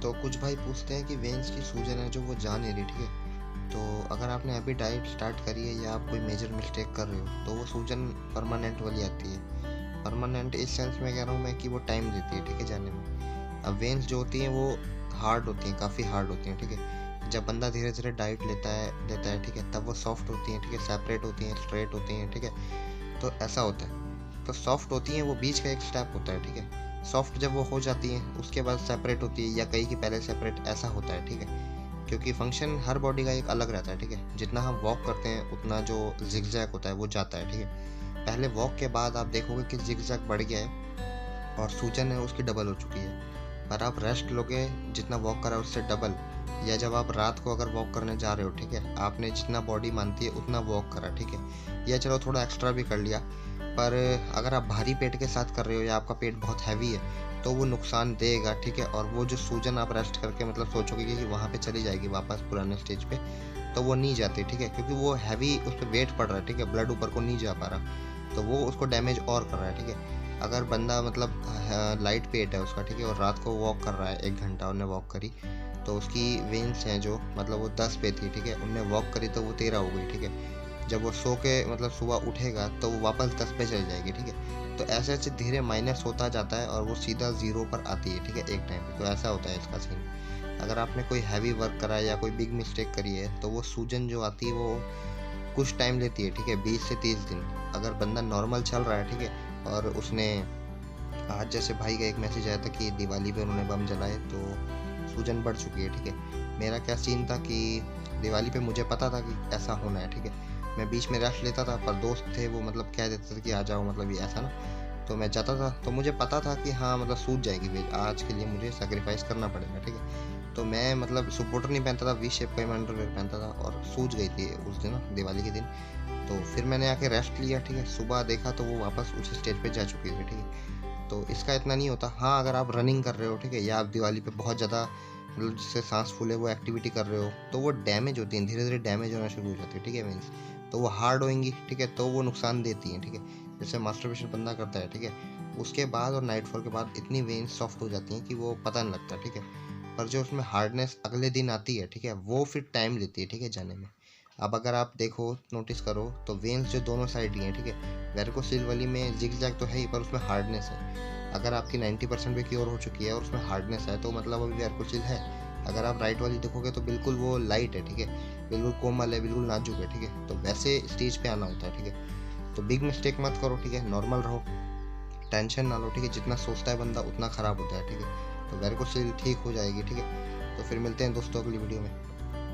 तो कुछ भाई पूछते हैं कि वेन्स की सूजन है जो वो जा नहीं रही, ठीक है। तो अगर आपने अभी डाइट स्टार्ट करी है या आप कोई मेजर मिस्टेक कर रहे हो तो वो सूजन परमानेंट वाली आती है। परमानेंट इस सेंस में कह रहा हूँ मैं कि वो टाइम लेती है, ठीक है, जाने में। अब वेन्स जो होती हैं वो हार्ड होती हैं, काफ़ी हार्ड होती हैं, ठीक है। जब बंदा धीरे धीरे डाइट लेता है, ठीक है, तब वो सॉफ्ट होती हैं, ठीक है, सेपरेट होती हैं, स्ट्रेट होती हैं, ठीक है। तो ऐसा होता है। तो सॉफ्ट होती हैं वो बीच का एक स्टेप होता है, ठीक है। सॉफ्ट जब वो हो जाती हैं उसके बाद सेपरेट होती है या कई की पहले सेपरेट, ऐसा होता है, ठीक है। क्योंकि फंक्शन हर बॉडी का एक अलग रहता है, ठीक है। जितना हम वॉक करते हैं उतना जो जिगजैग होता है वो जाता है, ठीक है। पहले वॉक के बाद आप देखोगे कि जिगजैग बढ़ गया है और सूजन है उसकी डबल हो चुकी है। पर आप रेस्ट लोगे जितना वॉक करा उससे डबल, या जब आप रात को अगर वॉक करने जा रहे हो, ठीक है, आपने जितना बॉडी मानती है उतना वॉक करा, ठीक है, या चलो थोड़ा एक्स्ट्रा भी कर लिया, पर अगर आप भारी पेट के साथ कर रहे हो या आपका पेट बहुत हैवी है तो वो नुकसान देगा, ठीक है। और वो जो सूजन आप रेस्ट करके मतलब सोचोगे कि वहाँ पे चली जाएगी वापस पुराने स्टेज पे, तो वो नहीं जाती, ठीक है, क्योंकि वो हैवी उस पर वेट पड़ रहा है, ठीक है, ब्लड ऊपर को नहीं जा पा रहा, तो वो उसको डैमेज और कर रहा है, ठीक है। अगर बंदा मतलब लाइट पेट है उसका, ठीक है, और रात को वॉक कर रहा है 1 घंटा उन्हें वॉक करी, तो उसकी वेन्स हैं जो मतलब वो 10 पे थी, ठीक है, उनने वॉक करी तो वो 13 हो गई, ठीक है। जब वो सो के मतलब सुबह उठेगा तो वो वापस 10 पे चली जाएगी, ठीक है। तो ऐसे ऐसे धीरे माइनस होता जाता है और वो सीधा 0 पर आती है, ठीक है, एक टाइम पे। तो ऐसा होता है इसका सीन। अगर आपने कोई हैवी वर्क करा है या कोई बिग मिस्टेक करी है तो वो सूजन जो आती है वो कुछ टाइम लेती है, ठीक है, 20 से 30 दिन। अगर बंदा नॉर्मल चल रहा है, ठीक है, और उसने आज जैसे भाई का एक मैसेज आया था कि दिवाली पे उन्होंने बम जलाए तो सूजन बढ़ चुकी है, ठीक है। मेरा क्या सीन था कि दिवाली पे मुझे पता था कि ऐसा होना है, ठीक है। मैं बीच में रेस्ट लेता था पर दोस्त थे वो मतलब कह देते थे कि आ जाओ, मतलब ये ऐसा ना, तो मैं जाता था। तो मुझे पता था कि हाँ मतलब सूझ जाएगी वेज, आज के लिए मुझे सेक्रीफाइस करना पड़ेगा, ठीक है। तो मैं मतलब सपोर्टर नहीं पहनता था, वी शेप का ही अंडरवेयर पहनता था और सूझ गई थी उस दिन दिवाली के दिन। तो फिर मैंने आके रेस्ट लिया, ठीक है, सुबह देखा तो वो वापस उसी स्टेज पे जा चुकी थी, ठीक है। तो इसका इतना नहीं होता। हाँ अगर आप रनिंग कर रहे हो, ठीक है, या आप दिवाली पे बहुत ज़्यादा मतलब जिससे सांस फूले वो एक्टिविटी कर रहे हो तो वो डैमेज होती है, धीरे धीरे डैमेज होना शुरू हो जाती है, ठीक है, मीन्स तो वो हार्ड होएंगी, ठीक है, तो वो नुकसान देती हैं, ठीक है। जैसे मास्टरबेशन बंदा करता है, ठीक है, उसके बाद और नाइटफॉल के बाद इतनी वेन्स सॉफ्ट हो जाती हैं कि वो पता नहीं लगता, ठीक है। पर जो उसमें हार्डनेस अगले दिन आती है, ठीक है, वो फिर टाइम लेती है, ठीक है, जाने में। अब अगर आप देखो नोटिस करो तो वेन्स जो दोनों साइड की हैं, ठीक है, वेरिकोसिल वाली में जिगजैग तो है ही पर उसमें हार्डनेस है। अगर आपकी 90% भी क्योर हो चुकी है और उसमें हार्डनेस है तो मतलब अभी वेरिकोसिल है। अगर आप राइट वाली देखोगे तो बिल्कुल वो लाइट है, ठीक है, बिल्कुल कोमल है, बिल्कुल नाजुक है, ठीक है। तो वैसे स्टेज पे आना होता है, ठीक है। तो बिग मिस्टेक मत करो, ठीक है, नॉर्मल रहो, टेंशन ना लो, ठीक है। जितना सोचता है बंदा उतना खराब होता है, ठीक है। तो वेरिकोसिल ठीक हो जाएगी, ठीक है। तो फिर मिलते हैं दोस्तों अगली वीडियो में।